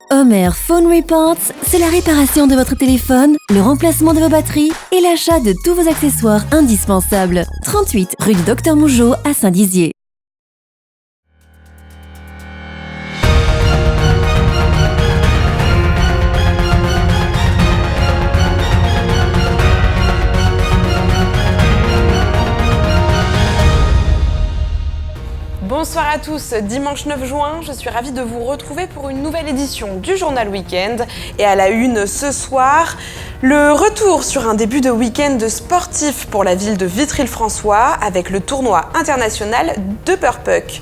Homer Phone Reports, c'est la réparation de votre téléphone, le remplacement de vos batteries et l'achat de tous vos accessoires indispensables. 38 rue du Docteur Mougeot à Saint-Dizier. Bonsoir à tous, dimanche 9 juin, je suis ravie de vous retrouver pour une nouvelle édition du Journal Week-end. Et à la une ce soir, le retour sur un début de week-end sportif pour la ville de Vitry-le-François avec le tournoi international de Purpuck.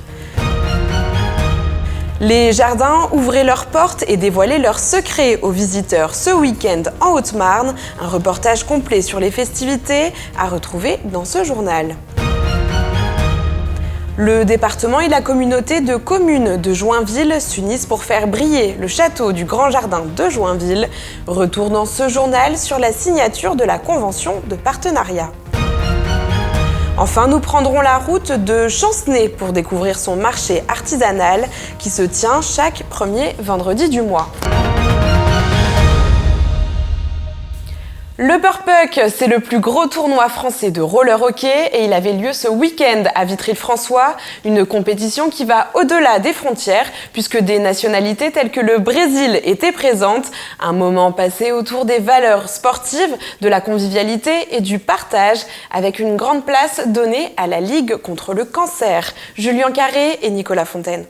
Les jardins ouvraient leurs portes et dévoilaient leurs secrets aux visiteurs ce week-end en Haute-Marne. Un reportage complet sur les festivités à retrouver dans ce journal. Le département et la communauté de communes de Joinville s'unissent pour faire briller le château du Grand Jardin de Joinville. Retour dans ce journal sur la signature de la convention de partenariat. Enfin, nous prendrons la route de Chancenay pour découvrir son marché artisanal qui se tient chaque premier vendredi du mois. Le Purpuck, c'est le plus gros tournoi français de roller hockey et il avait lieu ce week-end à Vitry-le-François, une compétition qui va au-delà des frontières puisque des nationalités telles que le Brésil étaient présentes. Un moment passé autour des valeurs sportives, de la convivialité et du partage avec une grande place donnée à la Ligue contre le cancer. Julien Carré et Nicolas Fontaine.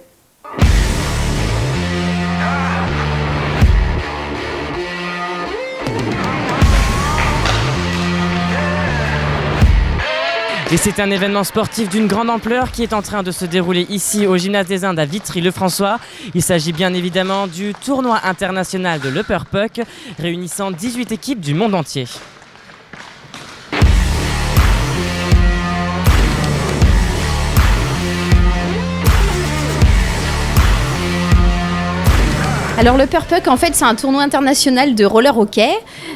Et c'est un événement sportif d'une grande ampleur qui est en train de se dérouler ici au Gymnase des Indes à Vitry-le-François. Il s'agit bien évidemment du tournoi international de Le Purpuck, réunissant 18 équipes du monde entier. Alors le Purpuck, en fait, c'est un tournoi international de roller hockey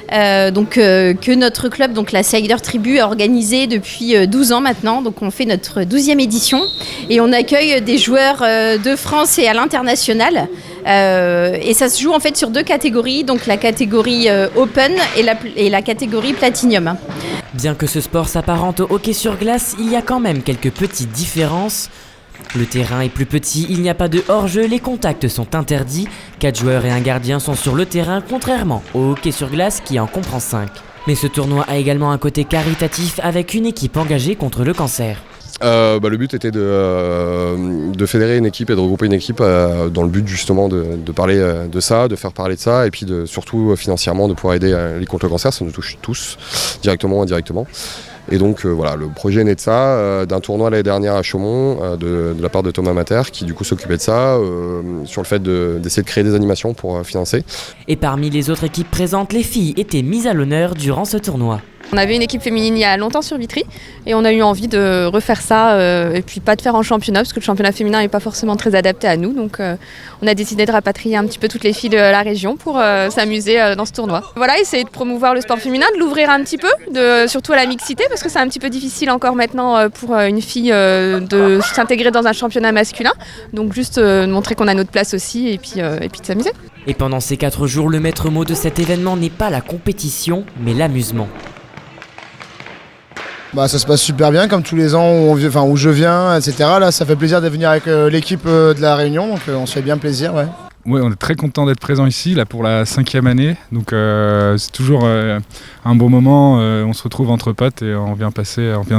que notre club, donc la Cider Tribu, a organisé depuis 12 ans maintenant. Donc on fait notre 12e édition et on accueille des joueurs de France et à l'international. Et ça se joue en fait sur deux catégories, donc la catégorie Open et la catégorie Platinum. Bien que ce sport s'apparente au hockey sur glace, il y a quand même quelques petites différences. Le terrain est plus petit, il n'y a pas de hors-jeu, les contacts sont interdits. 4 joueurs et un gardien sont sur le terrain, contrairement au hockey sur glace qui en comprend 5. Mais ce tournoi a également un côté caritatif avec une équipe engagée contre le cancer. Le but était de fédérer une équipe et de regrouper une équipe dans le but justement de parler de ça, de faire parler de ça et puis surtout financièrement de pouvoir aider à lutter contre le cancer, ça nous touche tous, directement ou indirectement. Et donc le projet est né de ça, d'un tournoi l'année dernière à Chaumont, de la part de Thomas Mater, qui du coup s'occupait de ça, sur le fait d'essayer de créer des animations pour financer. Et parmi les autres équipes présentes, les filles étaient mises à l'honneur durant ce tournoi. On avait une équipe féminine il y a longtemps sur Vitry et on a eu envie de refaire ça et puis pas de faire en championnat parce que le championnat féminin n'est pas forcément très adapté à nous. Donc on a décidé de rapatrier un petit peu toutes les filles de la région pour s'amuser dans ce tournoi. Voilà, essayer de promouvoir le sport féminin, de l'ouvrir un petit peu, surtout à la mixité parce que c'est un petit peu difficile encore maintenant pour une fille de s'intégrer dans un championnat masculin. Donc juste montrer qu'on a notre place aussi et puis de s'amuser. Et pendant ces 4 jours, le maître mot de cet événement n'est pas la compétition mais l'amusement. Ça se passe super bien comme tous les ans où je viens, etc. Là, ça fait plaisir de venir avec l'équipe de la Réunion, donc on se fait bien plaisir. Ouais. Oui, on est très content d'être présent ici là, pour la 5e année. Donc c'est toujours un bon moment. On se retrouve entre potes et on vient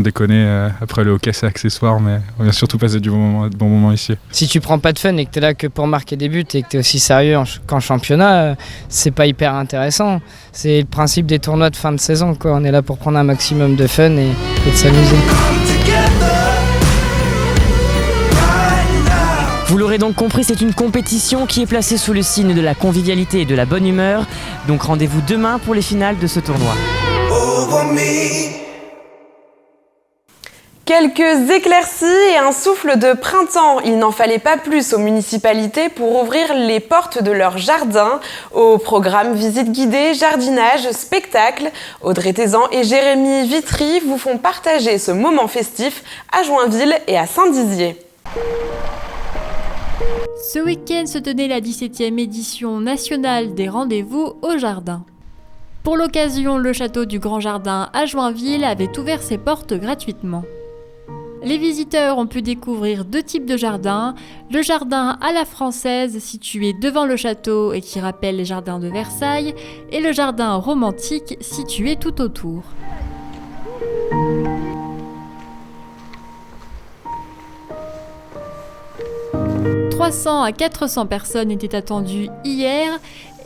déconner. Après le hockey, c'est accessoire, mais on vient surtout passer du bon moment ici. Si tu prends pas de fun et que tu es là que pour marquer des buts et que tu es aussi sérieux qu'en championnat, c'est pas hyper intéressant. C'est le principe des tournois de fin de saison, quoi. On est là pour prendre un maximum de fun et de s'amuser. Vous l'aurez donc compris, c'est une compétition qui est placée sous le signe de la convivialité et de la bonne humeur. Donc rendez-vous demain pour les finales de ce tournoi. Quelques éclaircies et un souffle de printemps. Il n'en fallait pas plus aux municipalités pour ouvrir les portes de leurs jardins. Au programme visite guidée, jardinage, spectacle. Audrey Tézan et Jérémy Vitry vous font partager ce moment festif à Joinville et à Saint-Dizier. Ce week-end se tenait la 17e édition nationale des rendez-vous au jardin. Pour l'occasion, le château du Grand Jardin à Joinville avait ouvert ses portes gratuitement. Les visiteurs ont pu découvrir 2 types de jardins, le jardin à la française situé devant le château et qui rappelle les jardins de Versailles, et le jardin romantique situé tout autour. « 300 à 400 personnes étaient attendues hier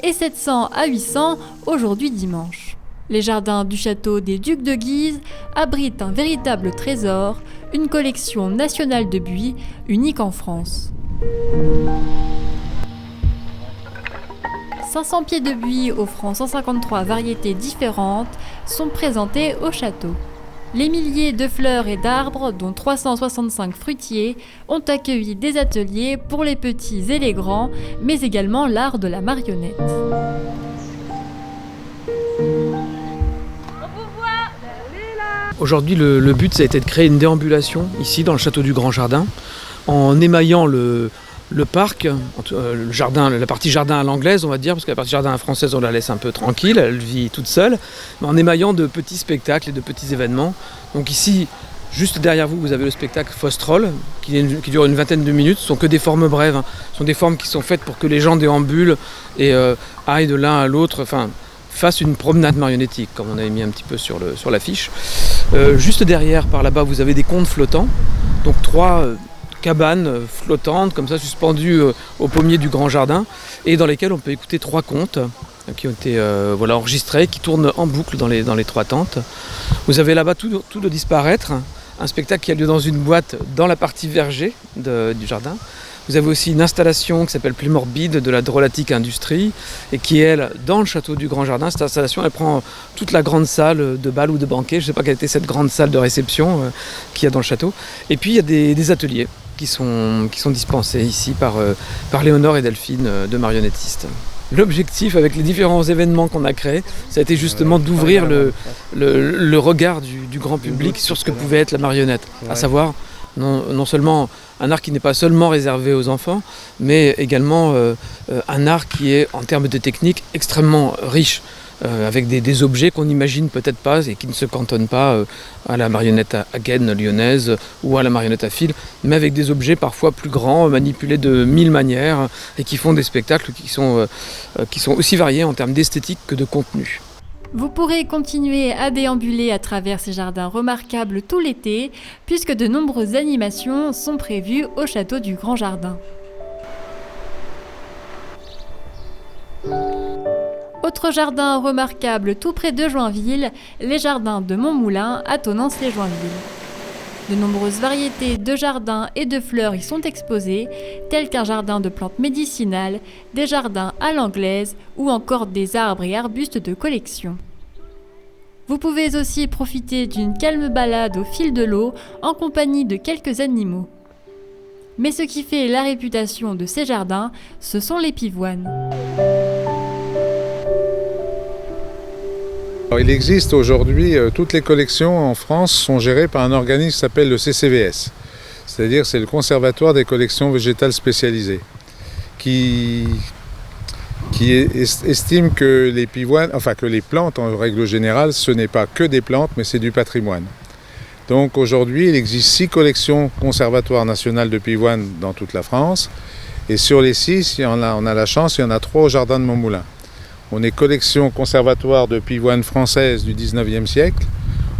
et 700 à 800 aujourd'hui dimanche. Les jardins du château des Ducs de Guise abritent un véritable trésor, une collection nationale de buis unique en France. 500 pieds de buis offrant 153 variétés différentes sont présentés au château. Les milliers de fleurs et d'arbres, dont 365 fruitiers, ont accueilli des ateliers pour les petits et les grands, mais également l'art de la marionnette. Aujourd'hui, le but, ça a été de créer une déambulation ici, dans le château du Grand Jardin, en émaillant le parc, le jardin, la partie jardin à l'anglaise, on va dire, parce que la partie jardin à la française, on la laisse un peu tranquille, elle vit toute seule, mais en émaillant de petits spectacles et de petits événements. Donc ici, juste derrière vous, vous avez le spectacle Fausse-Troll, qui dure une vingtaine de minutes. Ce sont que des formes brèves, hein. Ce sont des formes qui sont faites pour que les gens déambulent et aillent de l'un à l'autre, enfin, fassent une promenade marionnettique, comme on avait mis un petit peu sur l'affiche. Juste derrière, par là-bas, vous avez des contes flottants, donc 3 cabanes flottantes, comme ça, suspendues au pommier du Grand Jardin, et dans lesquelles on peut écouter 3 contes qui ont été enregistrés, qui tournent en boucle dans les 3 tentes. Vous avez là-bas tout de disparaître, un spectacle qui a lieu dans une boîte dans la partie verger du jardin. Vous avez aussi une installation qui s'appelle Plus Morbide de la Drôlatique Industrie et qui est, elle, dans le château du Grand Jardin. Cette installation, elle prend toute la grande salle de bal ou de banquet. Je ne sais pas quelle était cette grande salle de réception qu'il y a dans le château. Et puis, il y a des ateliers qui sont dispensés ici par Léonore et Delphine, deux marionnettistes. L'objectif avec les différents événements qu'on a créés, ça a été justement d'ouvrir le regard du grand public sur ce que pouvait être la marionnette, à savoir non seulement un art qui n'est pas seulement réservé aux enfants, mais également un art qui est, en termes de technique, extrêmement riche, avec des objets qu'on n'imagine peut-être pas et qui ne se cantonnent pas à la marionnette à gaine lyonnaise ou à la marionnette à fil, mais avec des objets parfois plus grands, manipulés de 1000 manières et qui font des spectacles qui sont aussi variés en termes d'esthétique que de contenu. Vous pourrez continuer à déambuler à travers ces jardins remarquables tout l'été, puisque de nombreuses animations sont prévues au château du Grand Jardin. Autre jardin remarquable tout près de Joinville, les jardins de Montmoulin à Tonnance-lès-Joinville. De nombreuses variétés de jardins et de fleurs y sont exposées, tels qu'un jardin de plantes médicinales, des jardins à l'anglaise ou encore des arbres et arbustes de collection. Vous pouvez aussi profiter d'une calme balade au fil de l'eau en compagnie de quelques animaux. Mais ce qui fait la réputation de ces jardins, ce sont les pivoines. Il existe aujourd'hui, toutes les collections en France sont gérées par un organisme qui s'appelle le CCVS. C'est-à-dire c'est le Conservatoire des collections végétales spécialisées, qui estime que les pivoines, enfin que les plantes en règle générale, ce n'est pas que des plantes, mais c'est du patrimoine. Donc aujourd'hui, il existe 6 collections conservatoires nationales de pivoines dans toute la France. Et sur les 6, on a la chance, il y en a 3 au jardin de Montmoulin. On est collection conservatoire de pivoines françaises du 19e siècle.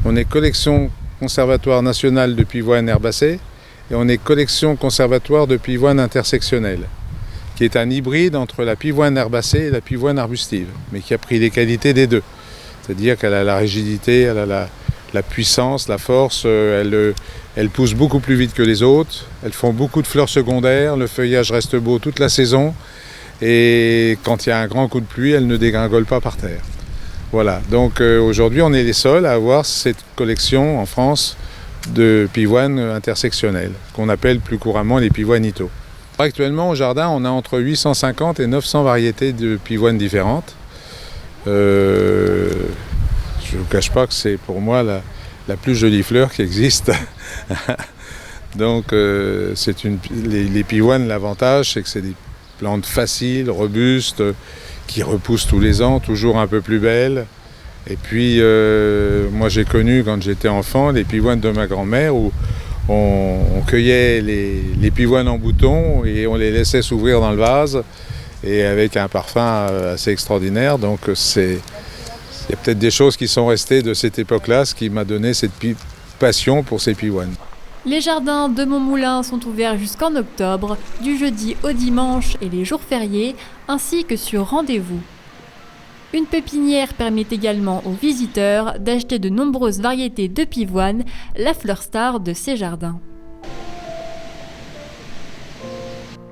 On est collection conservatoire nationale de pivoines herbacées. Et on est collection conservatoire de pivoines intersectionnelles, qui est un hybride entre la pivoine herbacée et la pivoine arbustive, mais qui a pris les qualités des deux. C'est-à-dire qu'elle a la rigidité, elle a la puissance, la force, elle pousse beaucoup plus vite que les autres, elles font beaucoup de fleurs secondaires, le feuillage reste beau toute la saison, et quand il y a un grand coup de pluie, elle ne dégringole pas par terre. Voilà, donc aujourd'hui on est les seuls à avoir cette collection en France de pivoines intersectionnelles, qu'on appelle plus couramment les pivoines Ito. Actuellement au jardin, on a entre 850 et 900 variétés de pivoines différentes. Je ne vous cache pas que c'est pour moi la plus jolie fleur qui existe. Donc les pivoines, l'avantage c'est que c'est des plantes faciles, robustes, qui repoussent tous les ans, toujours un peu plus belles. Et puis moi j'ai connu quand j'étais enfant les pivoines de ma grand-mère où on cueillait les pivoines en bouton et on les laissait s'ouvrir dans le vase et avec un parfum assez extraordinaire. Donc il y a peut-être des choses qui sont restées de cette époque-là, ce qui m'a donné cette passion pour ces pivoines. Les jardins de Montmoulin sont ouverts jusqu'en octobre, du jeudi au dimanche et les jours fériés, ainsi que sur rendez-vous. Une pépinière permet également aux visiteurs d'acheter de nombreuses variétés de pivoine, la fleur star de ces jardins.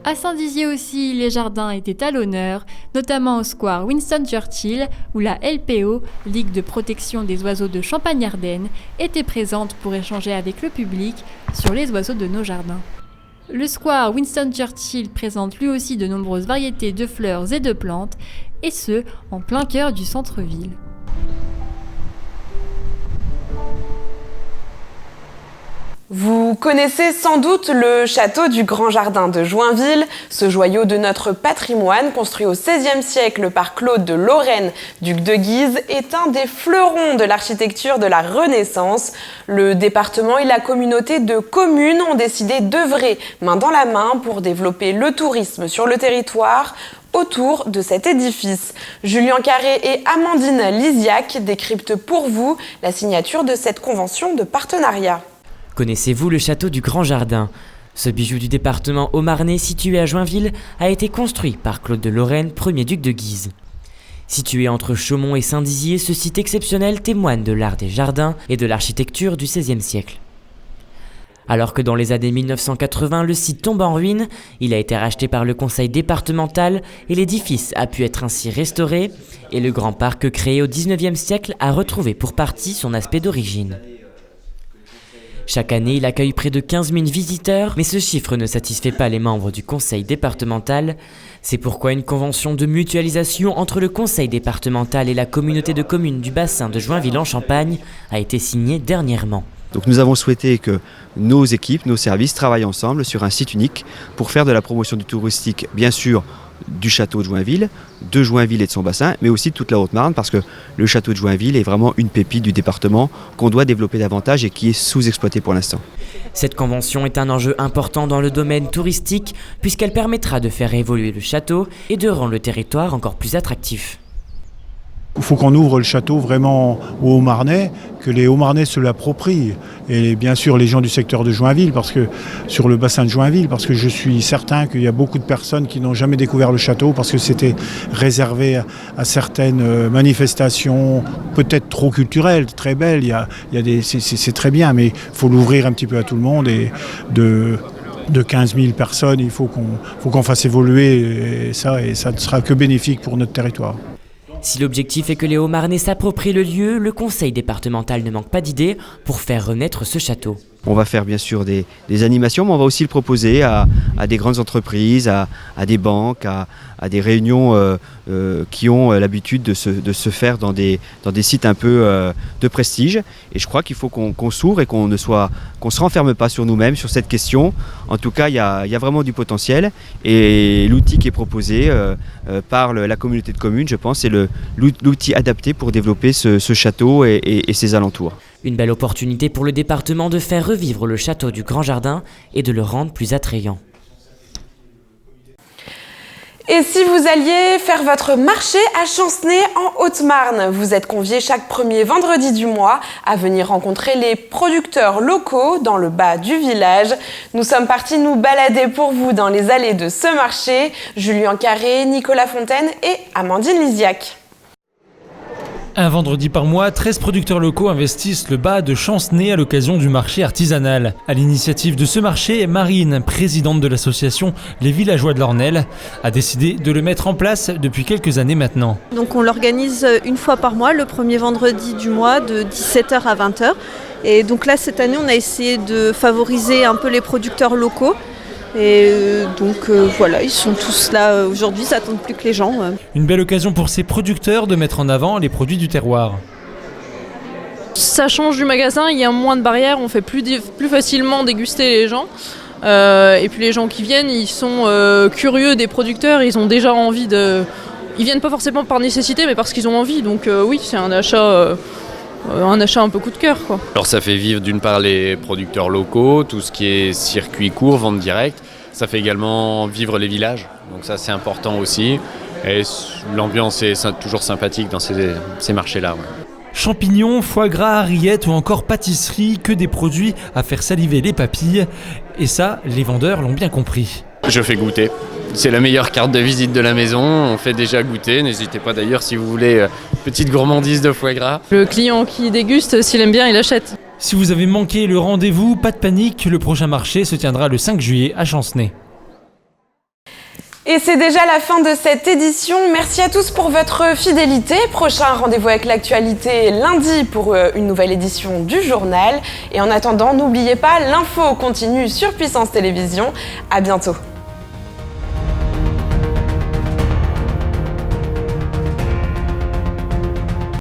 À Saint-Dizier aussi, les jardins étaient à l'honneur, notamment au square Winston Churchill, où la LPO, Ligue de protection des oiseaux de Champagne-Ardenne, était présente pour échanger avec le public sur les oiseaux de nos jardins. Le square Winston Churchill présente lui aussi de nombreuses variétés de fleurs et de plantes, et ce, en plein cœur du centre-ville. Vous connaissez sans doute le château du Grand Jardin de Joinville, ce joyau de notre patrimoine construit au XVIe siècle par Claude de Lorraine, duc de Guise, est un des fleurons de l'architecture de la Renaissance. Le département et la communauté de communes ont décidé d'œuvrer main dans la main pour développer le tourisme sur le territoire autour de cet édifice. Julien Carré et Amandine Lisiac décryptent pour vous la signature de cette convention de partenariat. Connaissez-vous le château du Grand Jardin ? Ce bijou du département haut-marnais situé à Joinville a été construit par Claude de Lorraine, premier duc de Guise. Situé entre Chaumont et Saint-Dizier, ce site exceptionnel témoigne de l'art des jardins et de l'architecture du XVIe siècle. Alors que dans les années 1980, le site tombe en ruine, il a été racheté par le conseil départemental et l'édifice a pu être ainsi restauré et le grand parc créé au XIXe siècle a retrouvé pour partie son aspect d'origine. Chaque année, il accueille près de 15 000 visiteurs, mais ce chiffre ne satisfait pas les membres du conseil départemental. C'est pourquoi une convention de mutualisation entre le conseil départemental et la communauté de communes du bassin de Joinville-en-Champagne a été signée dernièrement. Donc nous avons souhaité que nos équipes, nos services travaillent ensemble sur un site unique pour faire de la promotion du touristique, bien sûr, du château de Joinville et de son bassin, mais aussi de toute la Haute-Marne, parce que le château de Joinville est vraiment une pépite du département qu'on doit développer davantage et qui est sous-exploité pour l'instant. Cette convention est un enjeu important dans le domaine touristique, puisqu'elle permettra de faire évoluer le château et de rendre le territoire encore plus attractif. Il faut qu'on ouvre le château vraiment aux Haut-Marnais, que les Haut-Marnais se l'approprient. Et bien sûr les gens du secteur de Joinville, parce que sur le bassin de Joinville, parce que je suis certain qu'il y a beaucoup de personnes qui n'ont jamais découvert le château, parce que c'était réservé à certaines manifestations, peut-être trop culturelles, très belles. C'est très bien, mais il faut l'ouvrir un petit peu à tout le monde. Et de 15 000 personnes, il faut qu'on fasse évoluer ça, et ça ne sera que bénéfique pour notre territoire. Si l'objectif est que les Haut-Marnais s'approprient le lieu, le conseil départemental ne manque pas d'idées pour faire renaître ce château. On va faire bien sûr des animations, mais on va aussi le proposer à des grandes entreprises, à des banques, à des réunions qui ont l'habitude de se faire dans des sites un peu de prestige. Et je crois qu'il faut qu'on s'ouvre et qu'on ne se renferme pas sur nous-mêmes, sur cette question. En tout cas, il y a vraiment du potentiel. Et l'outil qui est proposé par la communauté de communes, je pense, c'est l'outil adapté pour développer ce château et ses alentours. Une belle opportunité pour le département de faire revivre le château du Grand Jardin et de le rendre plus attrayant. Et si vous alliez faire votre marché à Chancenay en Haute-Marne, vous êtes conviés chaque premier vendredi du mois à venir rencontrer les producteurs locaux dans le bas du village. Nous sommes partis nous balader pour vous dans les allées de ce marché. Julien Carré, Nicolas Fontaine et Amandine Lisiac. Un vendredi par mois, 13 producteurs locaux investissent le bas de Chancenay à l'occasion du marché artisanal. À l'initiative de ce marché, Marine, présidente de l'association Les Villageois de l'Ornel, a décidé de le mettre en place depuis quelques années maintenant. Donc on l'organise une fois par mois, le premier vendredi du mois de 17h à 20h. Et donc là, cette année, on a essayé de favoriser un peu les producteurs locaux. Et voilà, ils sont tous là aujourd'hui, ça attend plus que les gens. Une belle occasion pour ces producteurs de mettre en avant les produits du terroir. Ça change du magasin, il y a moins de barrières, on fait plus facilement déguster les gens. Et puis les gens qui viennent, ils sont curieux des producteurs, ils ont déjà envie de... Ils viennent pas forcément par nécessité, mais parce qu'ils ont envie. Donc oui, c'est un achat un peu coup de cœur, quoi. Alors ça fait vivre d'une part les producteurs locaux, tout ce qui est circuit court, vente directe. Ça fait également vivre les villages, donc ça c'est important aussi. Et l'ambiance est toujours sympathique dans ces marchés-là. Ouais. Champignons, foie gras, rillettes ou encore pâtisserie, que des produits à faire saliver les papilles. Et ça, les vendeurs l'ont bien compris. Je fais goûter. C'est la meilleure carte de visite de la maison, on fait déjà goûter. N'hésitez pas d'ailleurs si vous voulez petite gourmandise de foie gras. Le client qui déguste, s'il aime bien, il achète. Si vous avez manqué le rendez-vous, pas de panique, le prochain marché se tiendra le 5 juillet à Chancenay. Et c'est déjà la fin de cette édition. Merci à tous pour votre fidélité. Prochain rendez-vous avec l'actualité lundi pour une nouvelle édition du journal. Et en attendant, n'oubliez pas, l'info continue sur Puissance Télévisions. À bientôt.